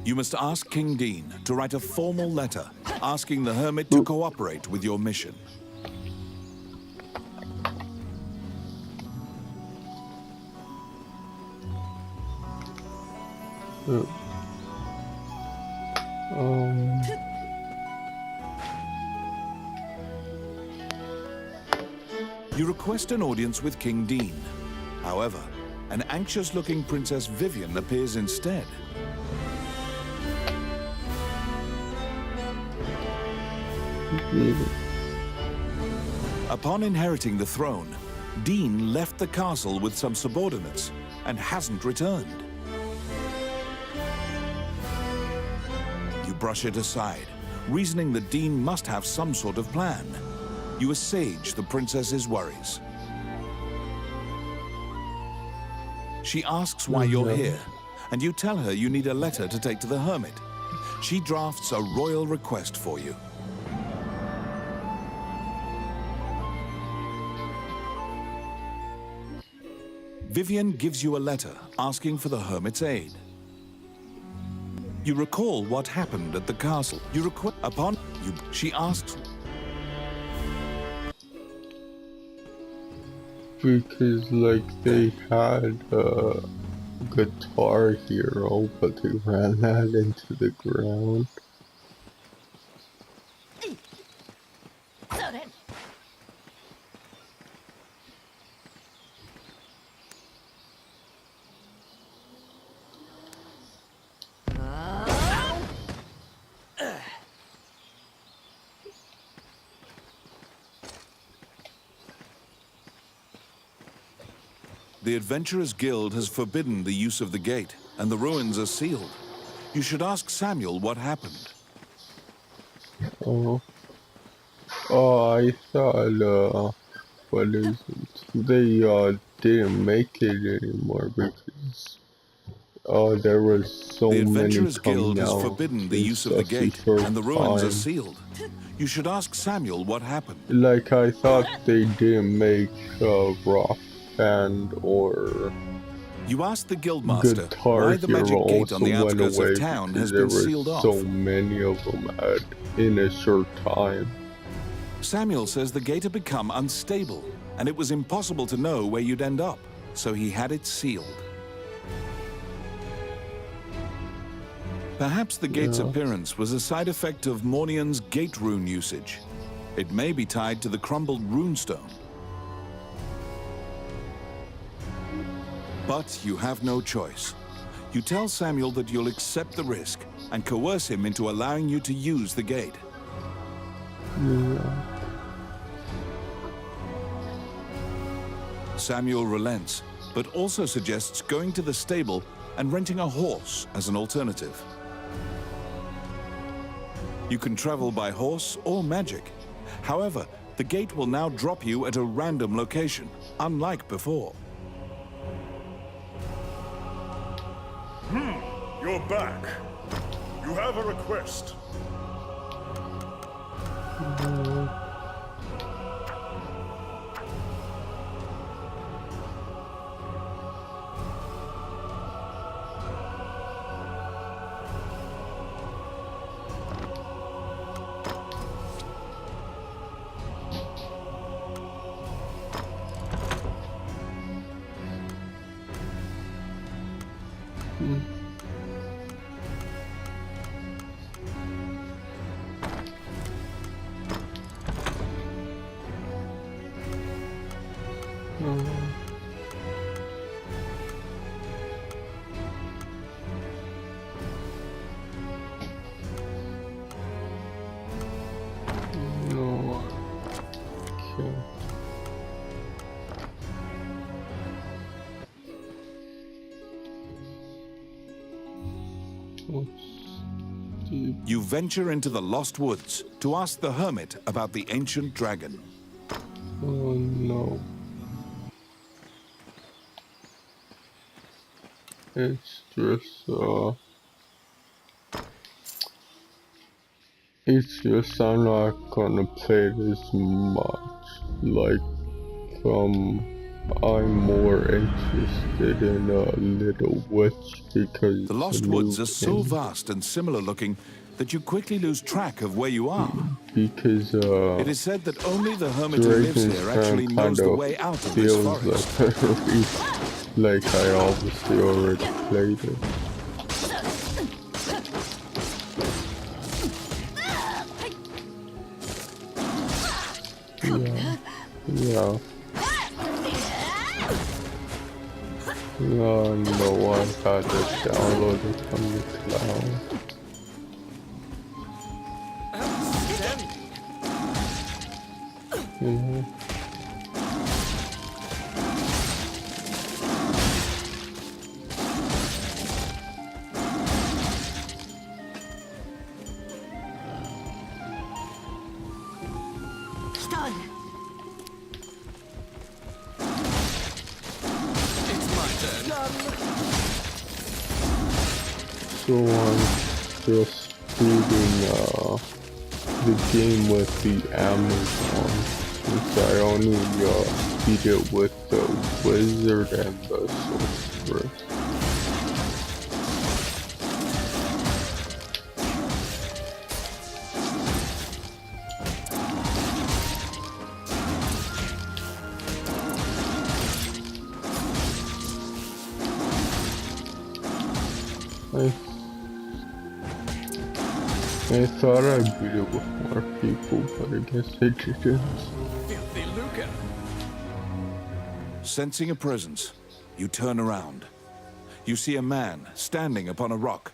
You must ask King Dean to write a formal letter asking the hermit to cooperate with your mission. You request an audience with King Dean. However, an anxious-looking Princess Vivian appears instead. Upon inheriting the throne, Dean left the castle with some subordinates and hasn't returned. You brush it aside, reasoning that Dean must have some sort of plan. You assuage the princess's worries. She asks why you're here, and you tell her you need a letter to take to the hermit. She drafts a royal request for you. Vivian gives you a letter asking for the hermit's aid. You recall what happened at the castle. She asks... Because, like, they had a Guitar Hero, but they ran that into the ground. The Adventurers Guild has forbidden the use of the gate, and the ruins are sealed. You should ask Samuel what happened. Oh, I thought, what is it? They, didn't make it anymore because, there was so The many Adventurers Guild coming has out forbidden the in use of the such a gate, short and the ruins are time. sealed. You should ask Samuel what happened. Like, I thought they didn't make a rock band or You ask the Guildmaster Guitar why the Hero magic gate on the also went outskirts away of town has because there been were sealed off. so many of them in a short time. Samuel says the gate had become unstable, and it was impossible to know where you'd end up, so he had it sealed. Perhaps the gate's appearance was a side effect of Mornian's gate rune usage. It may be tied to the crumbled runestone. But you have no choice. You tell Samuel that you'll accept the risk and coerce him into allowing you to use the gate. Samuel relents, but also suggests going to the stable and renting a horse as an alternative. You can travel by horse or magic. However, the gate will now drop you at a random location, unlike before. You're back. You have a request. No. Okay. You venture into the Lost Woods to ask the hermit about the ancient dragon. Oh no. It's just I'm not gonna play this much. Like, I'm more interested in Little Witch because The Lost Woods are so vast and similar looking that you quickly lose track of where you are. because It is said that only the hermit who lives Dragon's here actually Crown knows kind the of way out of this feels forest. like I obviously already played it. Yeah. No, no, I had it downloaded from the cloud. Yeah. So I'm just beating the game with the Amazon, since I only beat it with the wizard and the sorceress. I thought I beat it with more people, but I guess I didn't. Filthy lucre. Sensing a presence, you turn around. You see a man standing upon a rock.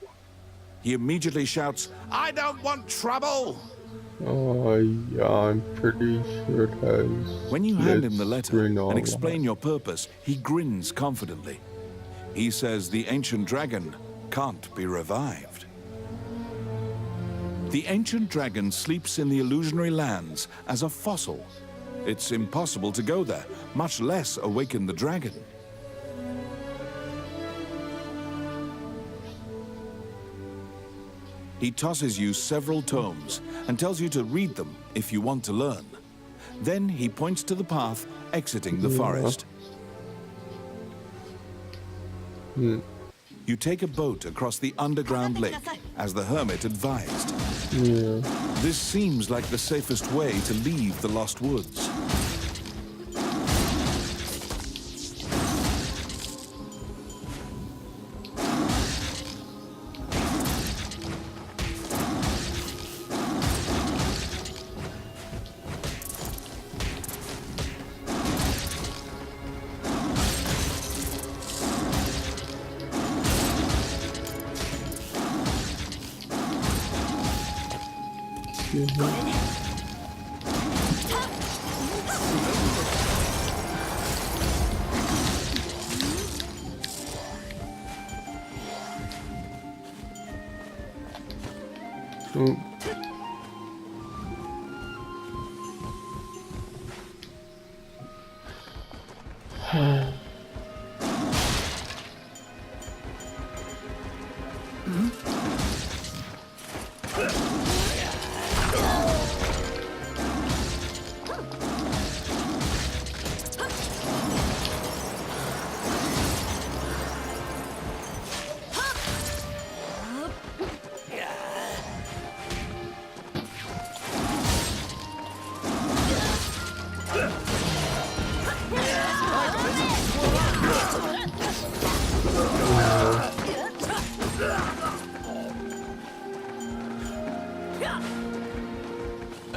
He immediately shouts, "I don't want trouble!" Oh, yeah, I'm pretty sure it has. When you hand him the letter screen and all explain your purpose, he grins confidently. He says the ancient dragon can't be revived. The ancient dragon sleeps in the illusionary lands as a fossil. It's impossible to go there, much less awaken the dragon. He tosses you several tomes and tells you to read them if you want to learn. Then he points to the path exiting the forest. You take a boat across the underground lake, as the hermit advised. Yeah. This seems like the safest way to leave the Lost Woods.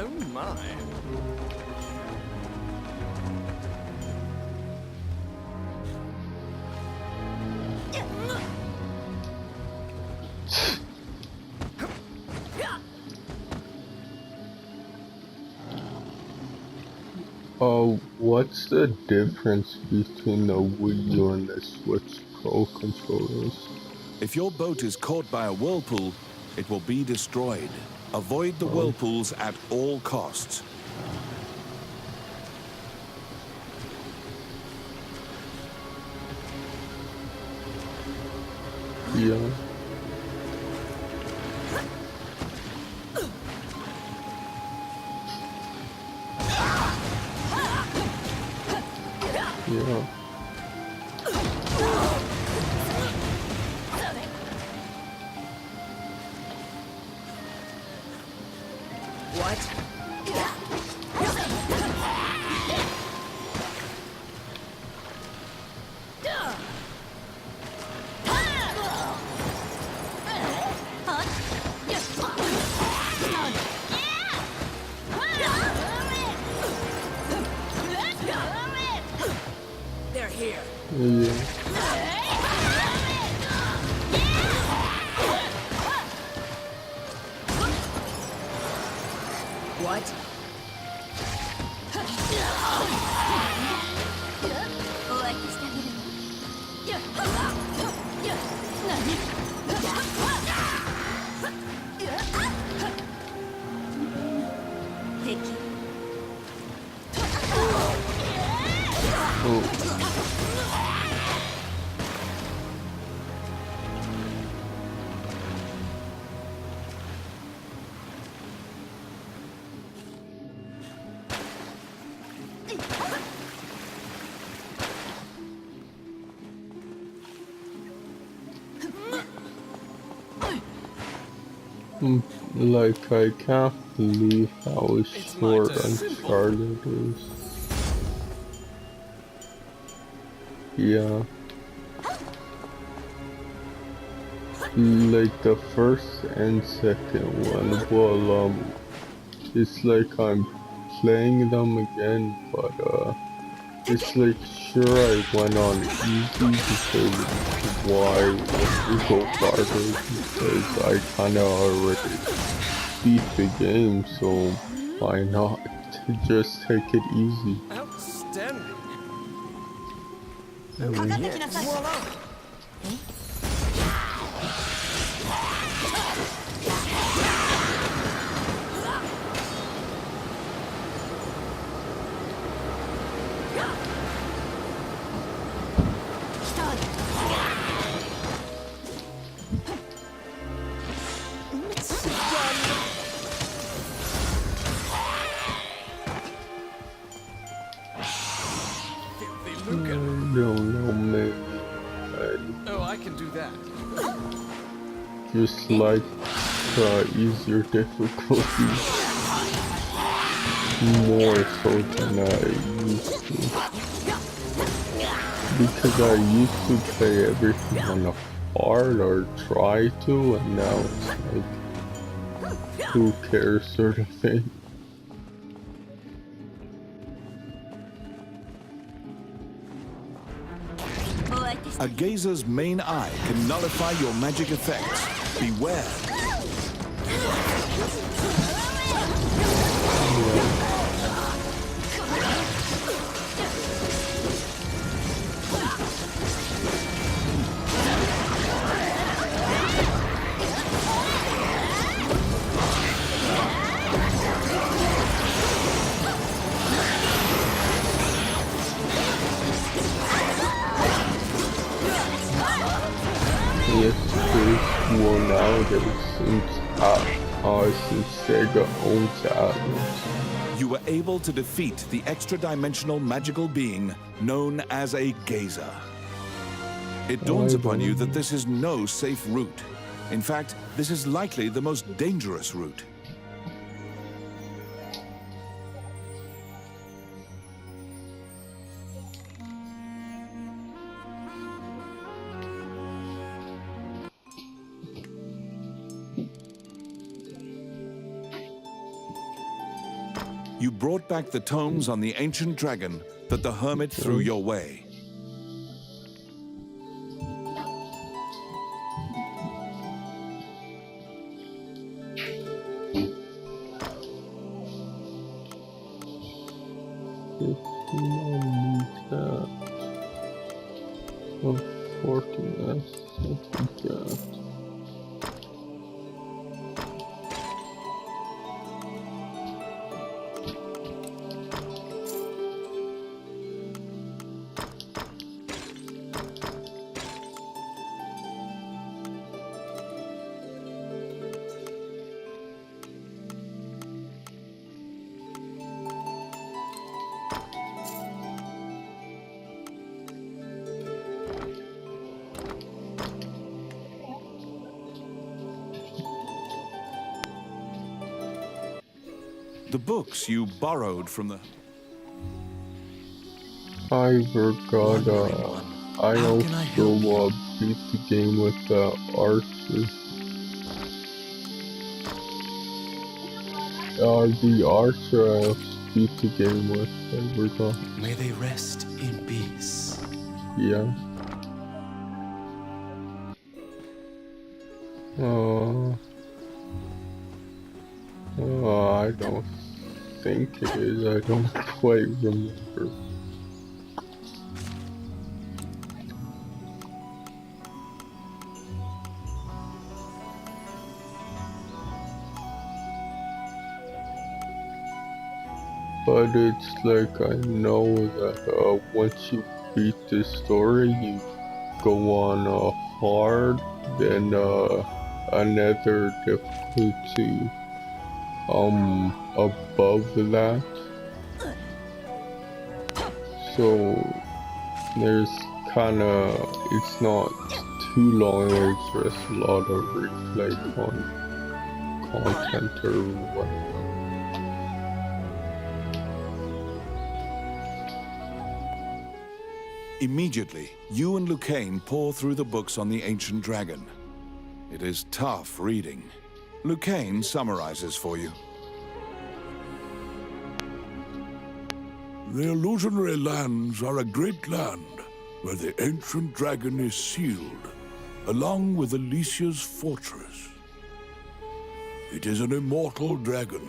Oh my. What's the difference between the Wii U and the Switch Pro controllers? If your boat is caught by a whirlpool, it will be destroyed. Avoid the whirlpools at all costs. Yeah. Yeah. What? They're here. Yeah. What? Oh. Like, I can't believe how short Uncharted is. Yeah. Like, the first and second one, well, it's like I'm playing them again, but, it's like, sure I went on easy because why go farther, because I kinda already beat the game, so why not just take it easy? Outstanding. Filthy I Lucan. don't know, maybe Oh, I can do that. I just like easier difficulty more so than I used to. Because I used to play everything on a hard or try to, and now it's like, who cares sort of thing. A gazer's main eye can nullify your magic effects. Beware. Yes, there's more nowadays since Sega owns Atlus. You were able to defeat the extra-dimensional magical being known as a gazer. It dawns upon you that this is no safe route. In fact, this is likely the most dangerous route. You brought back the tomes on the ancient dragon that the hermit threw your way. The books you borrowed from the... I forgot, I also beat the game with Archer. The Archer I beat the game with, I forgot. May they rest in peace. Yeah. I don't think it is. I don't quite remember. But it's like I know that once you beat the story, you go on hard, then another difficulty above that. So there's kinda, it's not too long, there's just a lot of replay content or whatever. Immediately, you and Lucane pore through the books on the Ancient Dragon. It is tough reading. Lucane summarizes for you. The illusionary lands are a great land where the Ancient Dragon is sealed, along with Alicia's fortress. It is an immortal dragon,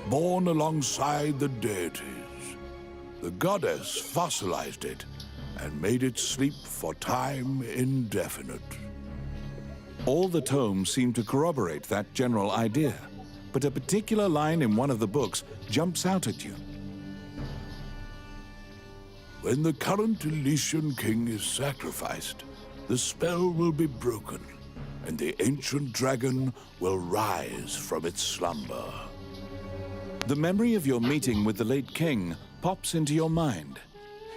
born alongside the deities. The goddess fossilized it and made it sleep for time indefinite. All the tomes seem to corroborate that general idea, but a particular line in one of the books jumps out at you. When the current Elysian king is sacrificed, the spell will be broken, and the Ancient Dragon will rise from its slumber. The memory of your meeting with the late king pops into your mind.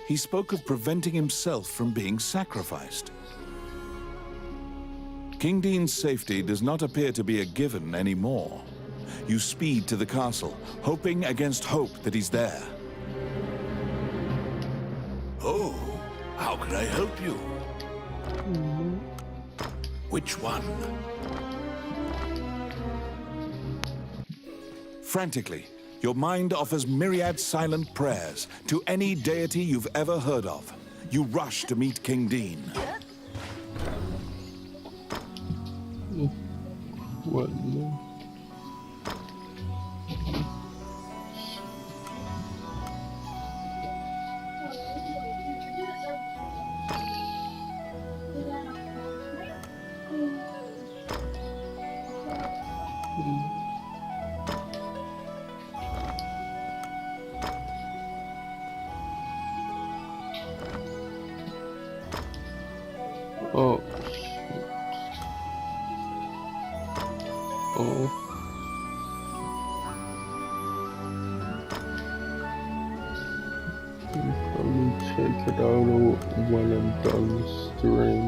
He spoke of preventing himself from being sacrificed. King Dean's safety does not appear to be a given anymore. You speed to the castle, hoping against hope that he's there. Oh, how can I help you? Which one? Frantically, your mind offers myriad silent prayers to any deity you've ever heard of. You rush to meet King Dean. What now? Oh. Oh. Let me check it out when I'm done the stream.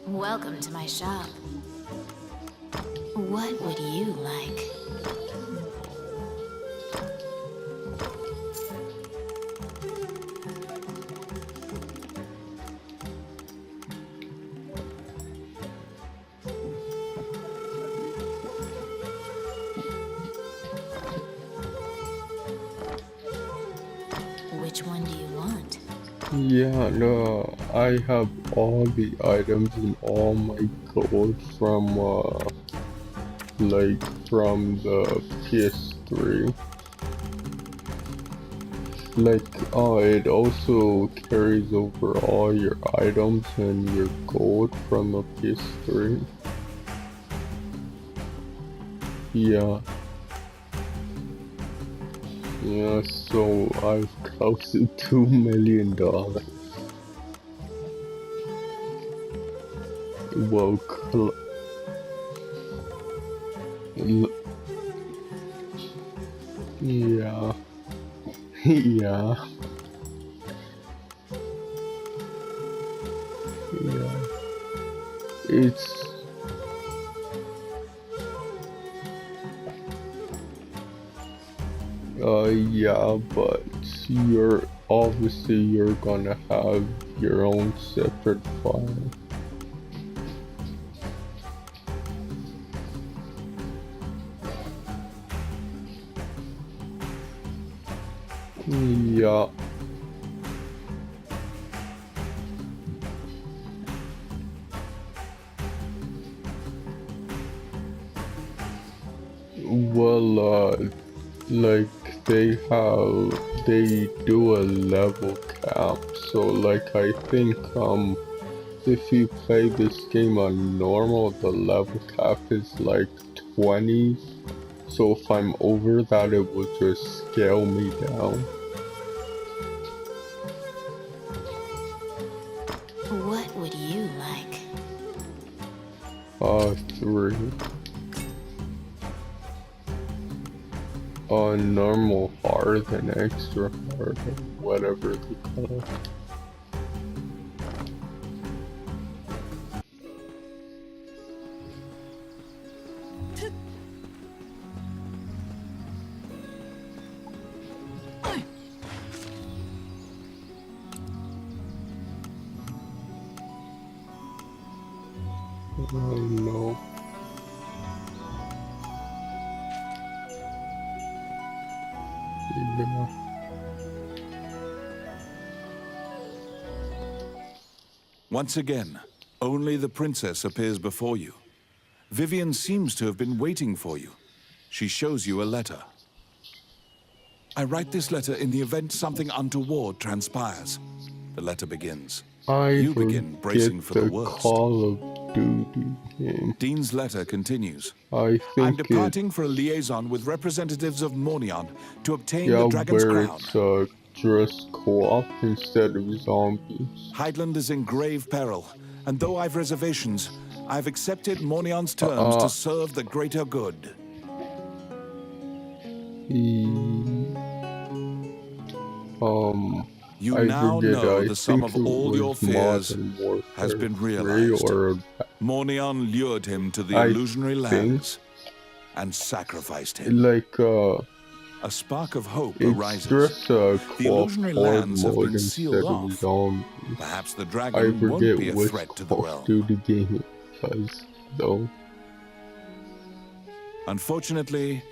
Welcome to my shop. What would you like? Which one do you want? Yeah, no, I have all the items and all my gold from, like, from the PS3. Like, it also carries over all your items and your gold from the PS3. Yeah. Yeah, so I've close to $2 million. Well, Yeah. Yeah. Yeah. It's yeah, but you're gonna have your own separate file. Yeah. Well, like they do a level cap, so like I think if you play this game on normal, the level cap is like 20, so if I'm over that it will just scale me down. What would you like? 3. Normal, hard, and extra hard, or whatever they call it. Oh no. Yeah. Once again, only the princess appears before you. Vivian seems to have been waiting for you. She shows you a letter. I write this letter in the event something untoward transpires. The letter begins. You begin bracing for the worst. Call of Duty game. Dean's letter continues. I I'm think departing for a liaison with representatives of Mornion to obtain yeah, the Dragon's where Crown. it's just co-op instead of zombies. Hydeland is in grave peril, and though I've reservations, I've accepted Mornion's terms to serve the greater good. You now know the sum of all your fears has been realized. Mornion lured him to the illusionary lands and sacrificed him. Like, a spark of hope it's arises. just The illusionary lands have been sealed off. Zombies. Perhaps the I dragon won't forget be a which threat to the Call of realm. Duty game it was, though. Unfortunately,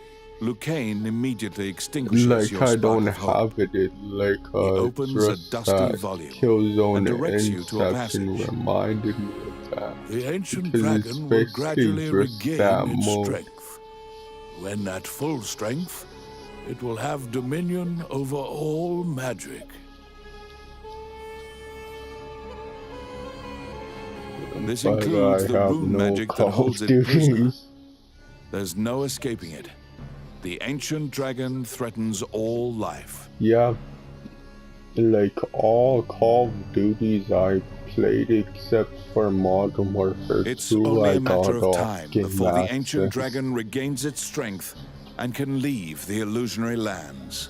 Lucane immediately extinguishes Like, your I spark don't of hope. have it, like, He opens a just dusty that volume Killzone and directs you to a Inception passage. reminded me of that. The ancient Because it's dragon will basically gradually just regain that its mode. strength. When at full strength, it will have dominion over all magic. This But includes I the have rune no magic that Call holds of it prisoner. Duty. There's no escaping it. The ancient dragon threatens all life. Yeah, like all Call of Duties I played except for Modern Warfare 2, It's only I a matter got of time off Game before the ancient Access. dragon regains its strength and can leave the illusionary lands.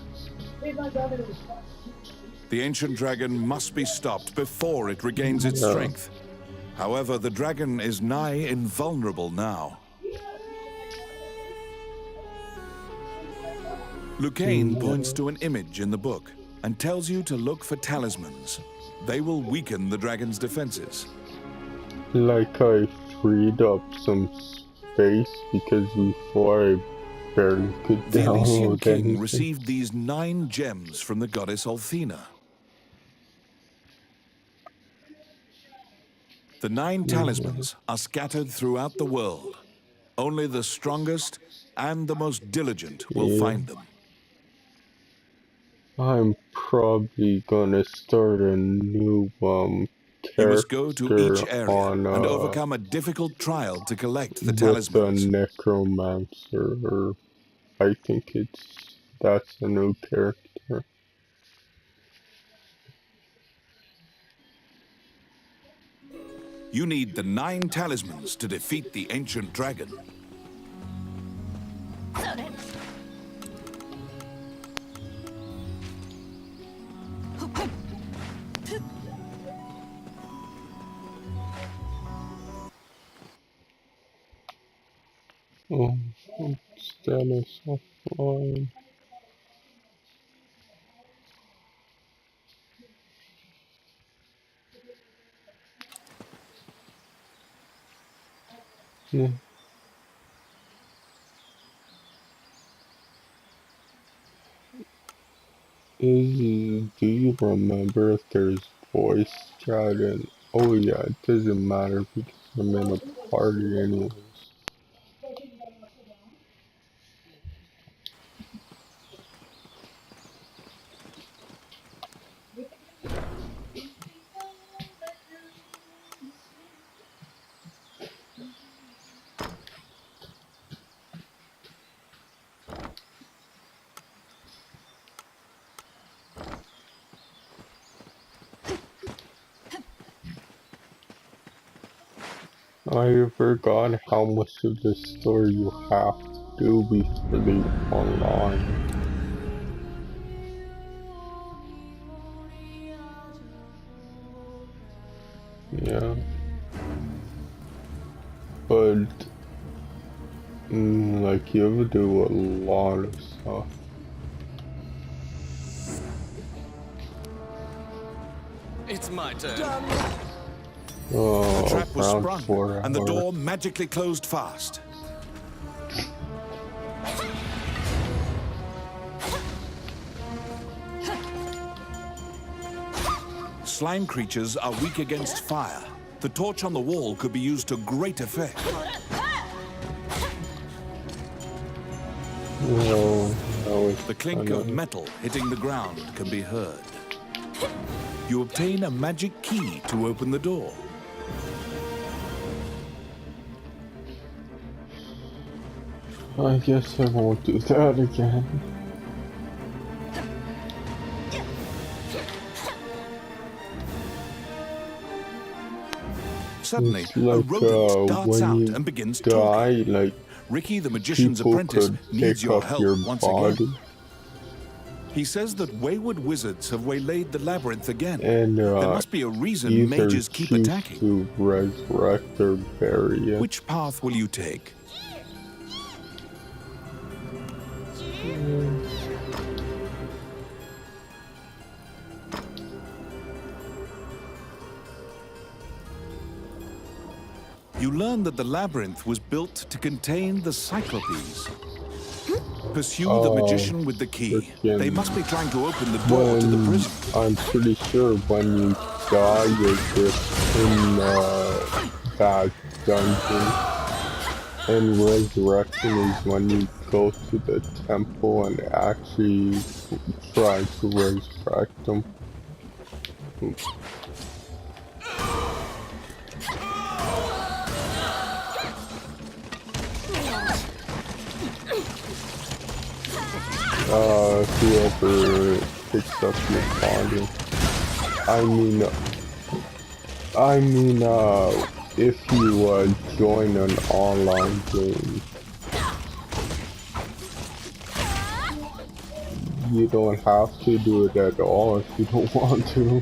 The ancient dragon must be stopped before it regains its Yeah. strength. However, the dragon is nigh invulnerable now. Lucane points to an image in the book and tells you to look for talismans. They will weaken the dragon's defenses. Like I freed up some space because before I barely could The Elysian download king anything. received these 9 gems from the goddess Althena. The 9 talismans are scattered throughout the world. Only the strongest and the most diligent will find them. I'm probably gonna start a new You character must go to each area on and overcome a difficult trial to collect the with talismans. a necromancer, or I think that's a new character. You need the 9 talismans to defeat the ancient dragon. Status offline. Yeah. Do you remember if there's voice chat? And oh yeah, it doesn't matter because I'm in a party anyways. I forgot how much of the story you have to do before the online. Yeah. But like you have to do a lot of stuff. It's my turn. Oh, The trap was around sprung, 4 hours. and the door magically closed fast. Slime creatures are weak against fire. The torch on the wall could be used to great effect. Well, that was The clink of metal hitting the ground can be heard. You obtain a magic key to open the door. I guess I won't do that again. Suddenly, It's a like rodent darts when out you and begins talking. die, like Ricky, the magician's people apprentice, could needs pick your up help your once body. again. He says that wayward wizards have waylaid the labyrinth again. And there must be a reason either mages keep choose attacking. to resurrect or bury it. Which path will you take? You learn that the labyrinth was built to contain the Cyclopes. Pursue the magician with the key. freaking- They must be trying to open the door to the When prison. I'm pretty sure when you die, you're just in that dungeon. And resurrection is when you go to the temple and actually try to resurrect them. Whoever picks up your body. If you join an online game, you don't have to do it at all if you don't want to.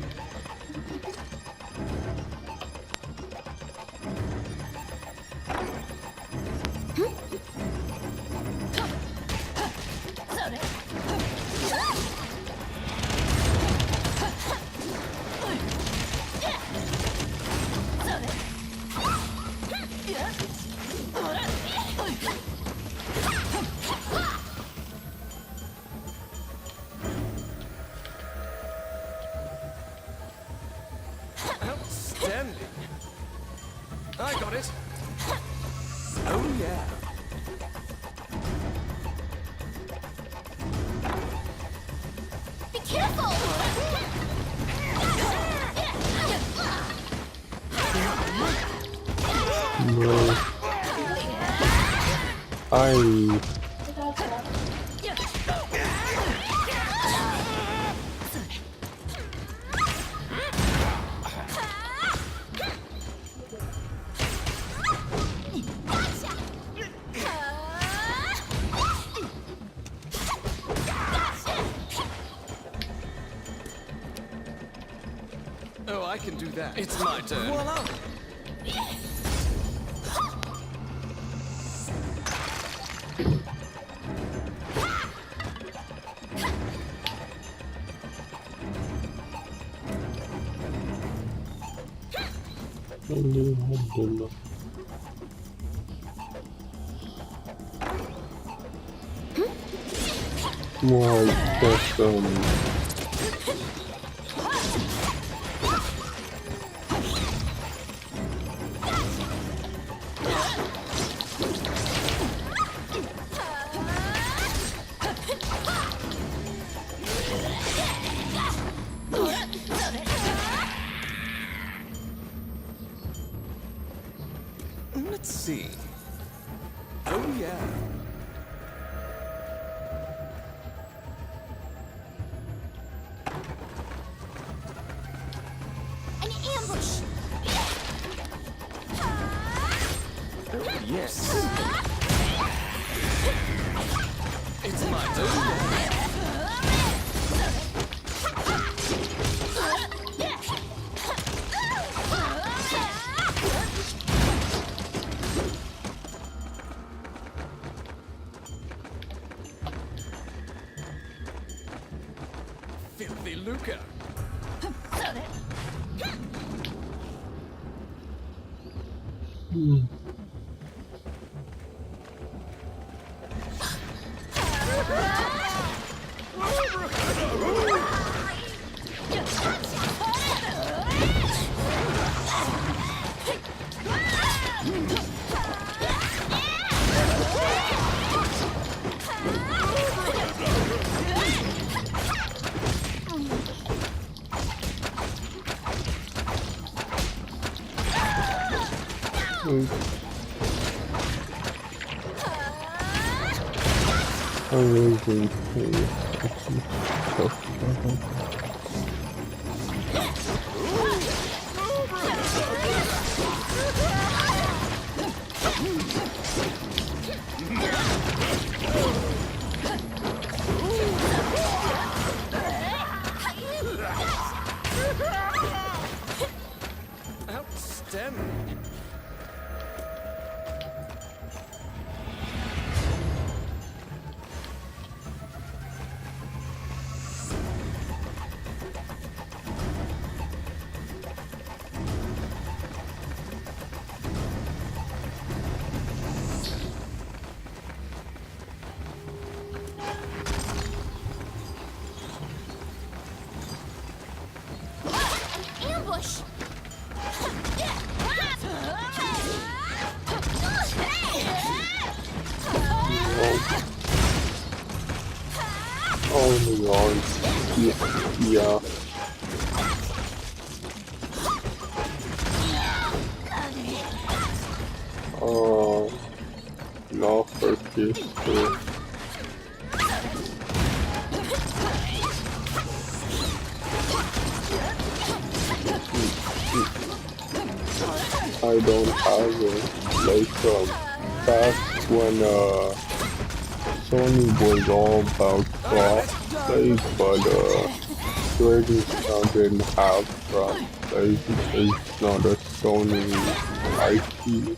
Outstanding. I got it. Oh yeah. Be careful! No. Oh, I can do that. It's my turn. Voila. Alhamdulillah. Well, that's Let's see. Oh, yeah. An ambush! Oh, yes. It's my turn. Filthy lucre. I really think Outstanding. Ambush! oh my god. Yeah. Oh, no, for this. I don't have it. Like, back when, Sony was all about crossplay, but, Dragon's Town didn't have crossplay because it's not a Sony IP.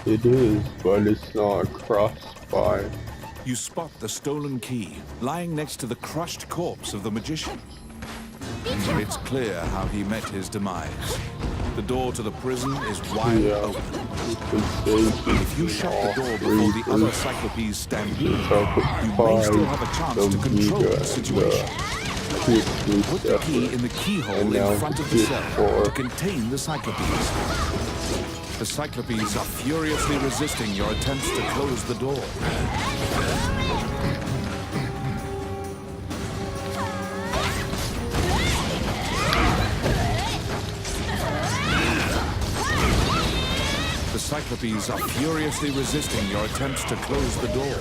It is, but it's not cross-buy. You spot the stolen key lying next to the crushed corpse of the magician. It's clear how he met his demise. The door to the prison is wide open. If you shut the door before the other Cyclopes stampede, you may still have a chance to control the situation. Put the key in the keyhole in front of the cell to contain the Cyclopes. The Cyclopes are furiously resisting your attempts to close the door. The Cyclopes are furiously resisting your attempts to close the door.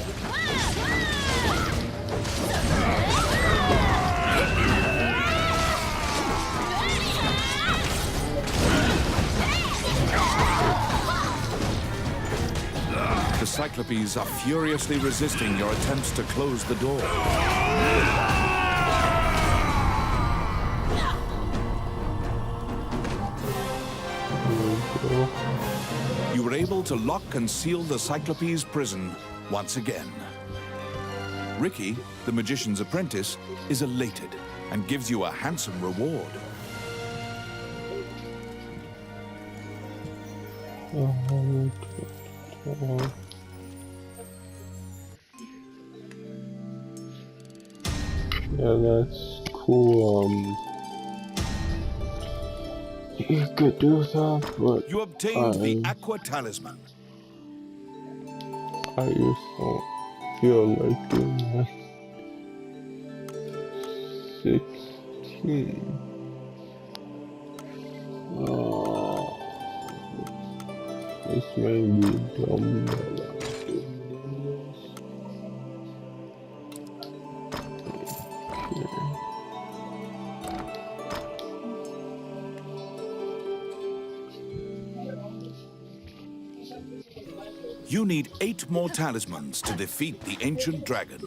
The Cyclopes are furiously resisting your attempts to close the door. You were able to lock and seal the Cyclopes prison once again. Ricky, the magician's apprentice, is elated and gives you a handsome reward. Yeah, that's cool. You could do that, but You obtained the Aqua Talisman. I just don't feel like doing that. 16. This may be dumb, but I'm doing this. You need 8 more talismans to defeat the ancient dragon.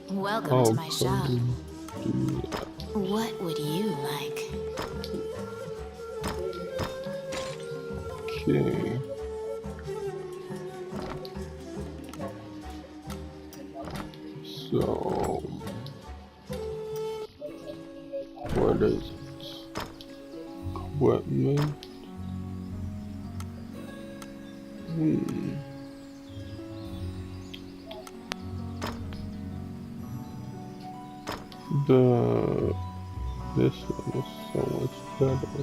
Welcome to my shop. Okay. What would you like? Okay. So, what is it? Equipment. This one is so much better.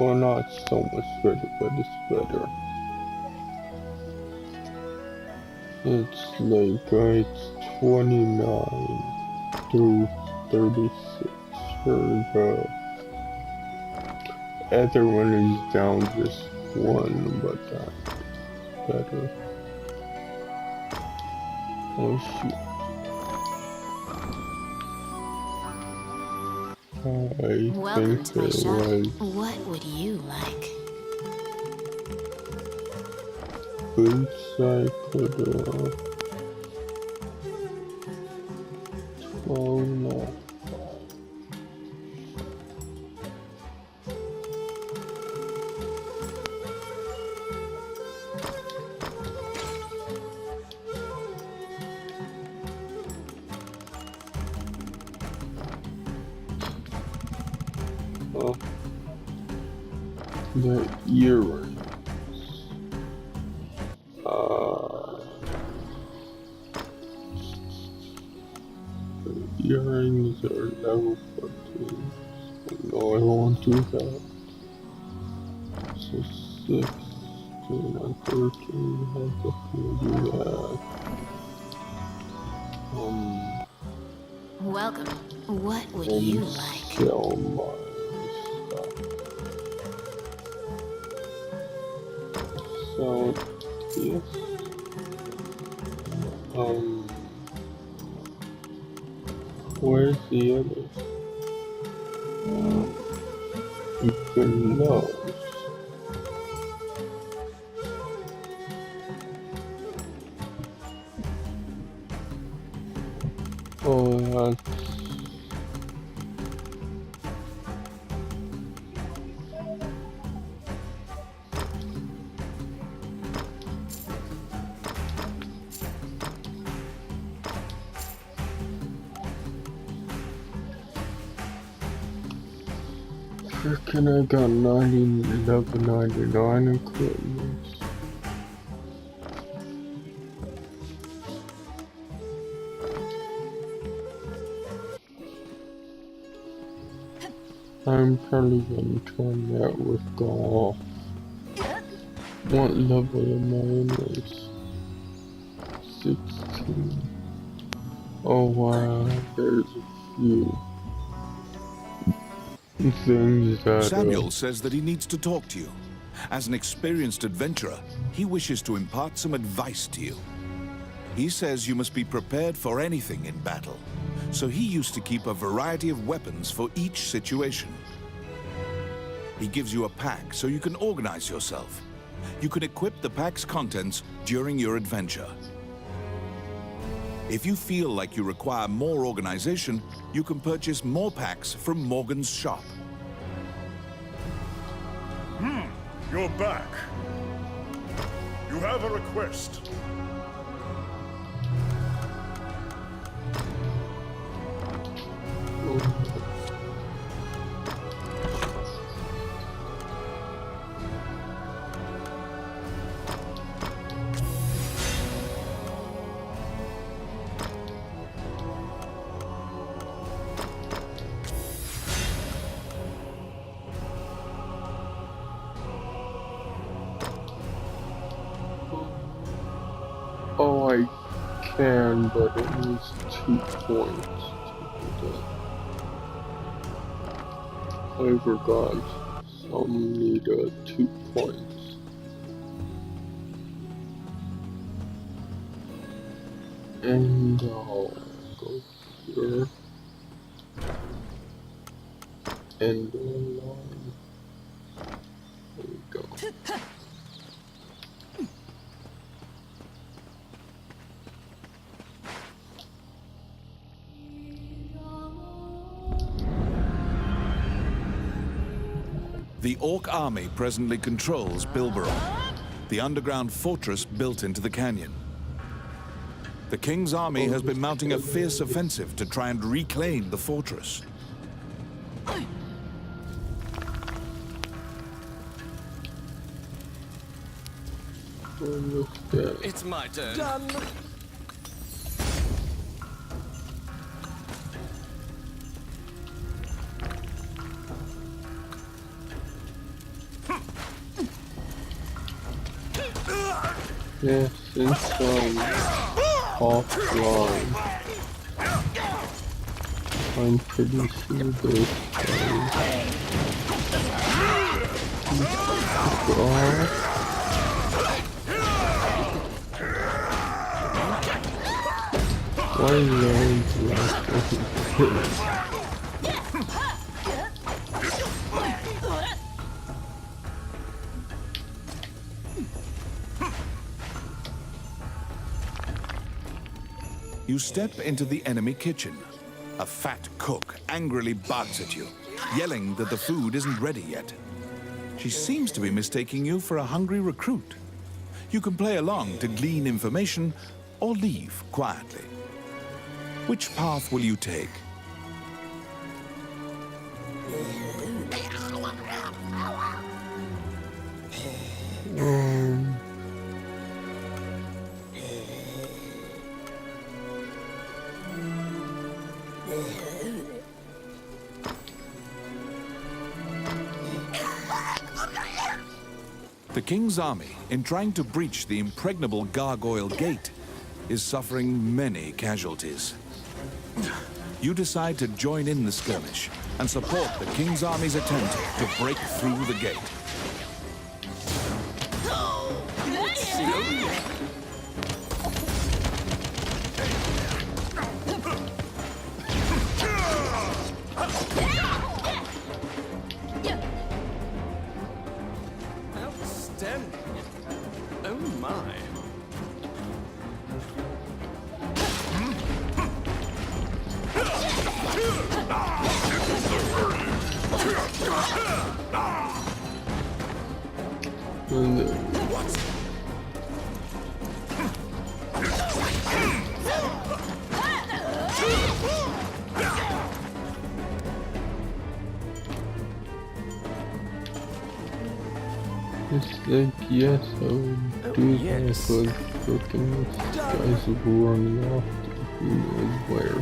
Well, not so much better, but it's better. It's like it's 29 through 36 for the other one is down just 1, but that's better. Oh shoot. I Welcome think to my it shop. was What would you like? boots I could, oh no. Oh. The earrings. The earrings are level 14. No, I won't do that. So 16 and 13, I definitely do that. Welcome. What would And you like? sell my stuff. So, yes. Where's the others? Good nose. Oh, that's... Freaking I got 11.99 equipment. I'm probably gonna turn that with golf. What level am I in? Is 16. Oh wow, there's a few things that Samuel says that he needs to talk to you. As an experienced adventurer, he wishes to impart some advice to you. He says you must be prepared for anything in battle, so he used to keep a variety of weapons for each situation. He gives you a pack so you can organize yourself. You can equip the pack's contents during your adventure. If you feel like you require more organization, you can purchase more packs from Morgan's shop. You're back. You have a request. Oh, I can, but it needs 2 points to do that. I forgot. Some need 2 points. And I'll go here. And the line. There we go. The Orc army presently controls Bilberron, the underground fortress built into the canyon. The King's army has been mounting a fierce offensive to try and reclaim the fortress. It's my turn. Done. Yeah, since I'm offline, I'm pretty sure this why is last You step into the enemy kitchen. A fat cook angrily barks at you, yelling that the food isn't ready yet. She seems to be mistaking you for a hungry recruit. You can play along to glean information or leave quietly. Which path will you take? The King's army, in trying to breach the impregnable Gargoyle Gate, is suffering many casualties. You decide to join in the skirmish and support the King's army's attempt to break through the gate. Outstanding. Oh my. It's like, yes, I would do that, but looking at these guys who are running off to who knows where.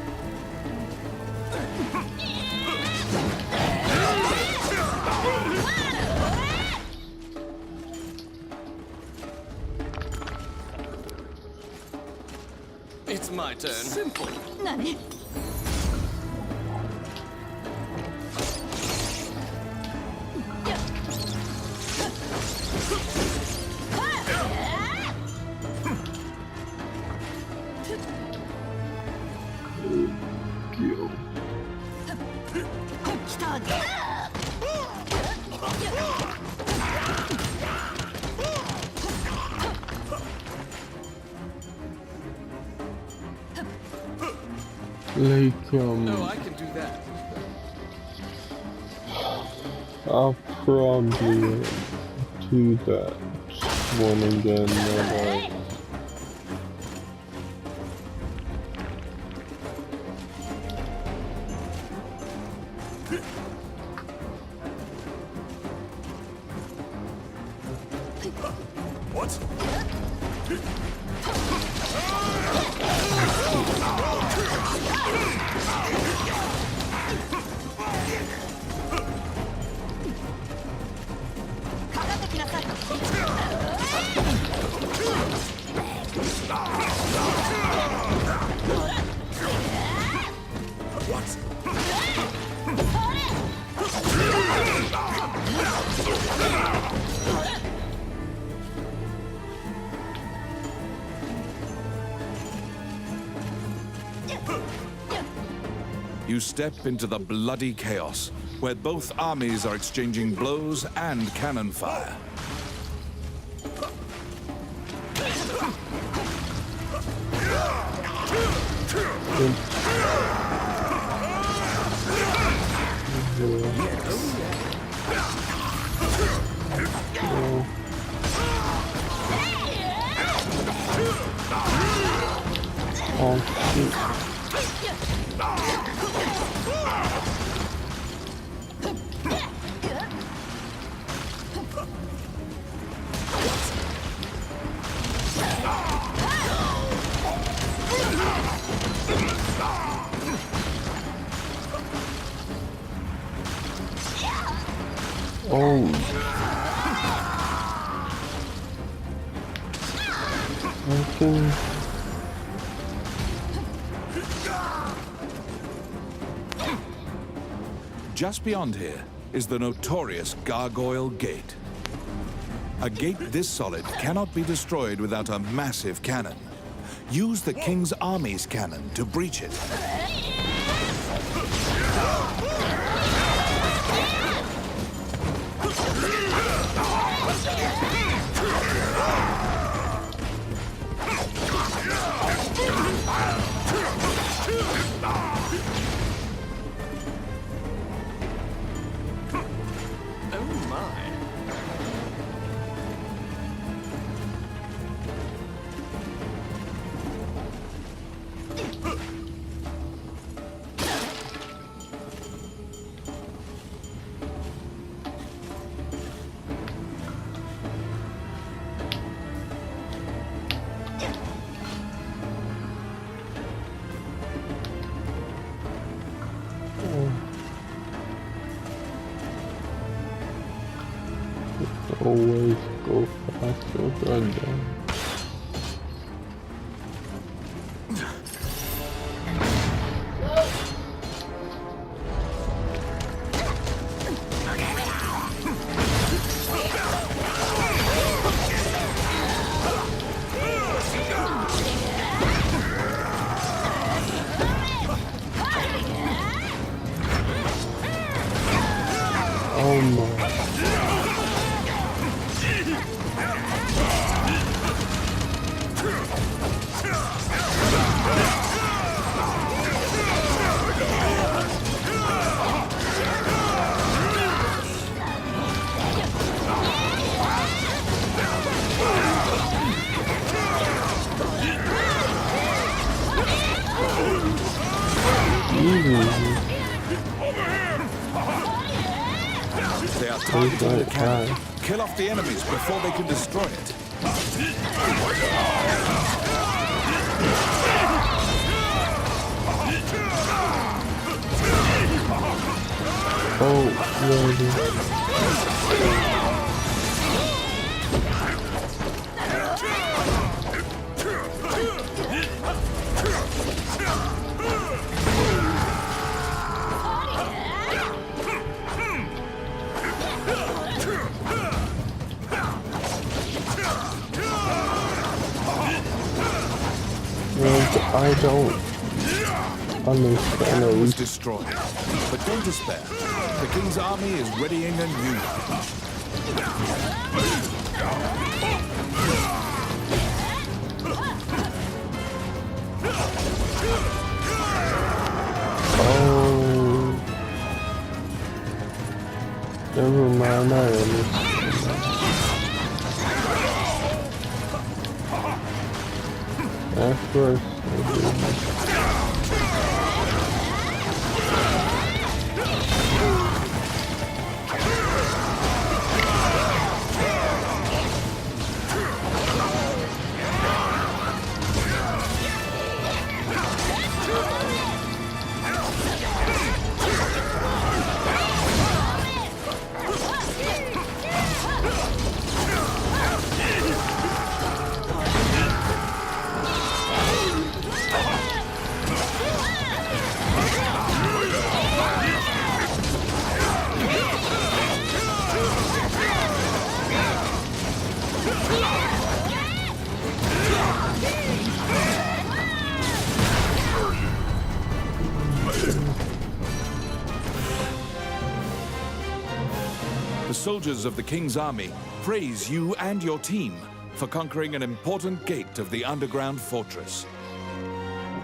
It's my turn. Simple. Like, Oh, I can do that. I'll probably do that. one again that What? You step into the bloody chaos, where both armies are exchanging blows and cannon fire. oh shoot. Oh. Okay. Just beyond here is the notorious Gargoyle Gate. A gate this solid cannot be destroyed without a massive cannon. Use the King's Army's cannon to breach it. Oh my. Always go faster than them. Oh my. They are targeting the cannon. Kill off the enemies before they can destroy it. Oh, lordy. I don't understand It was it. destroyed. But don't despair. The King's Army is readying a new one. Oh. Never mind, I understand. At first, I did. The soldiers of the King's army praise you and your team for conquering an important gate of the underground fortress.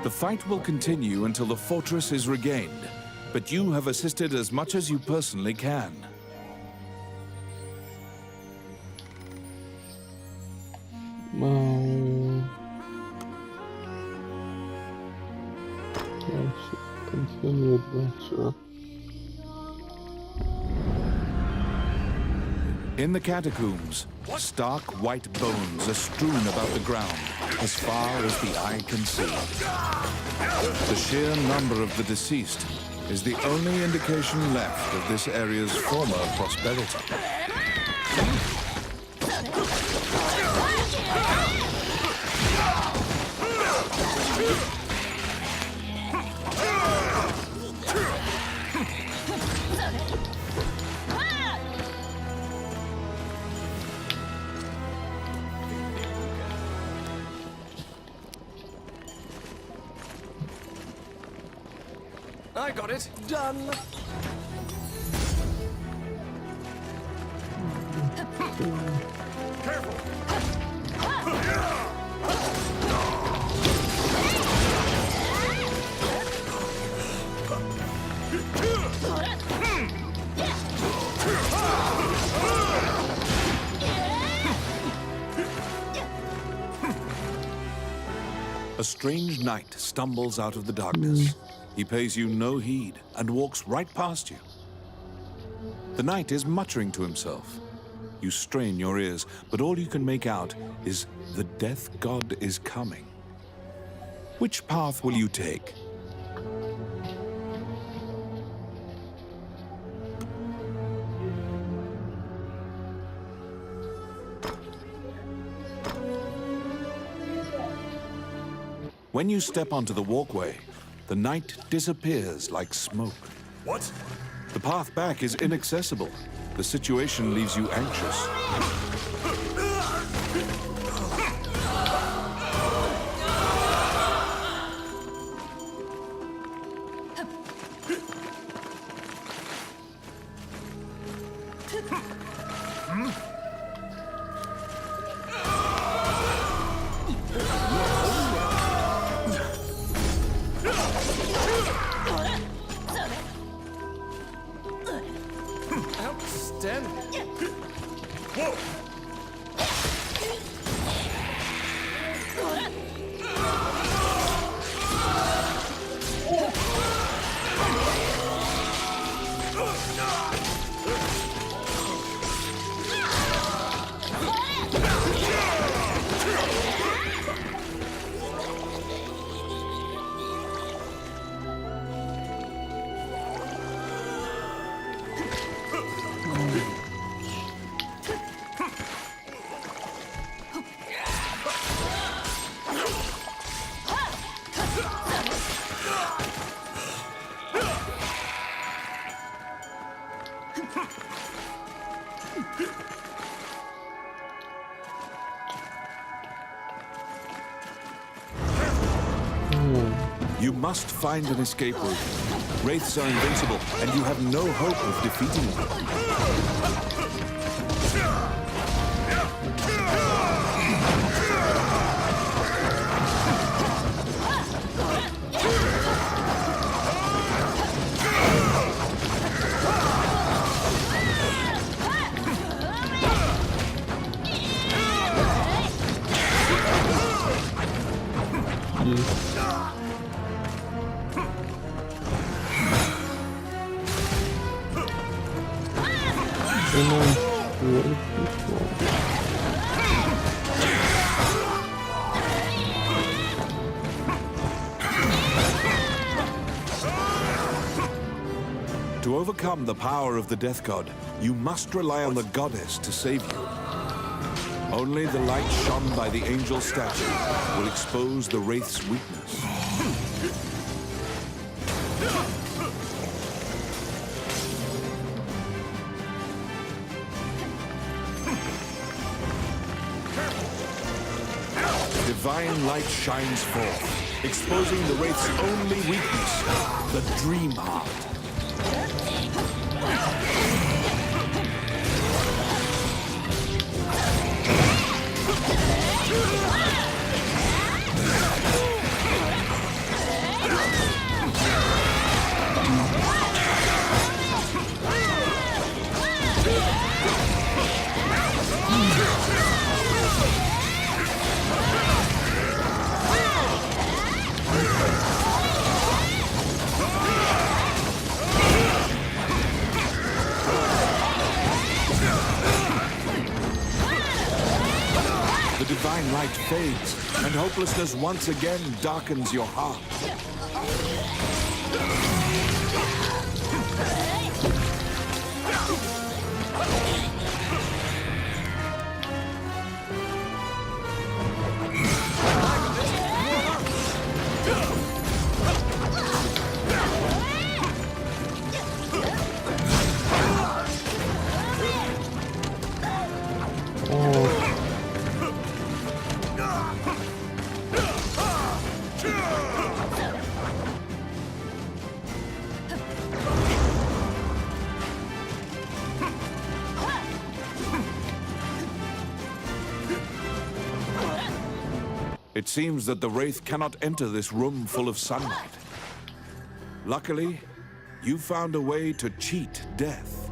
The fight will continue until the fortress is regained, but you have assisted as much as you personally can. Let's continue adventure. In the catacombs, stark white bones are strewn about the ground as far as the eye can see. The sheer number of the deceased is the only indication left of this area's former prosperity. I got it. Done. A strange knight stumbles out of the darkness. He pays you no heed and walks right past you. The knight is muttering to himself. You strain your ears, but all you can make out is the death god is coming. Which path will you take? When you step onto the walkway, the knight disappears like smoke. What? The path back is inaccessible. The situation leaves you anxious. Outstanding. Whoa! You must find an escape route. Wraiths are invincible, and you have no hope of defeating them. overcome the power of the Death God, you must rely on the goddess to save you. Only the light shone by the angel statue will expose the Wraith's weakness. Divine light shines forth, exposing the Wraith's only weakness, the Dream Heart. The divine light fades, and hopelessness once again darkens your heart. It seems that the Wraith cannot enter this room full of sunlight. Luckily, you found a way to cheat death.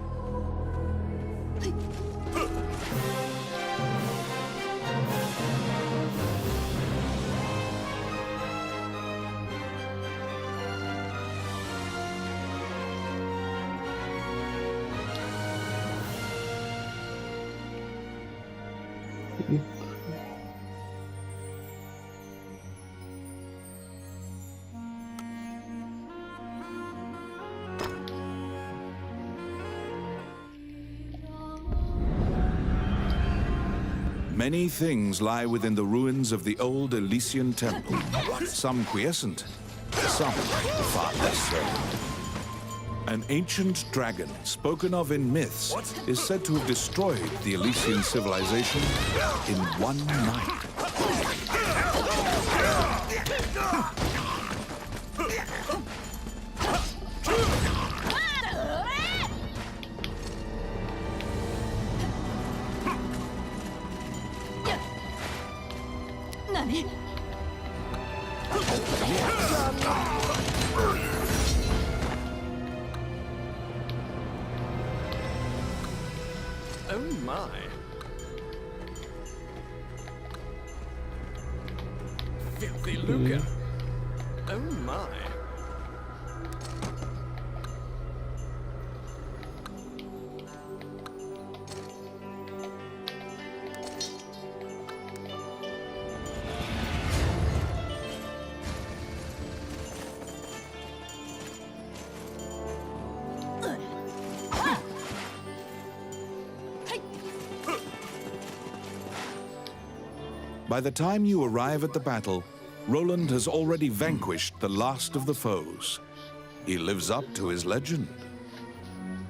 Many things lie within the ruins of the old Elysian temple. Some quiescent, some far less so. An ancient dragon, spoken of in myths, is said to have destroyed the Elysian civilization in one night. Oh my. Filthy lucre. Oh my. By the time you arrive at the battle, Roland has already vanquished the last of the foes. He lives up to his legend.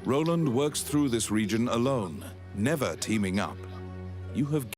Roland works through this region alone, never teaming up. You have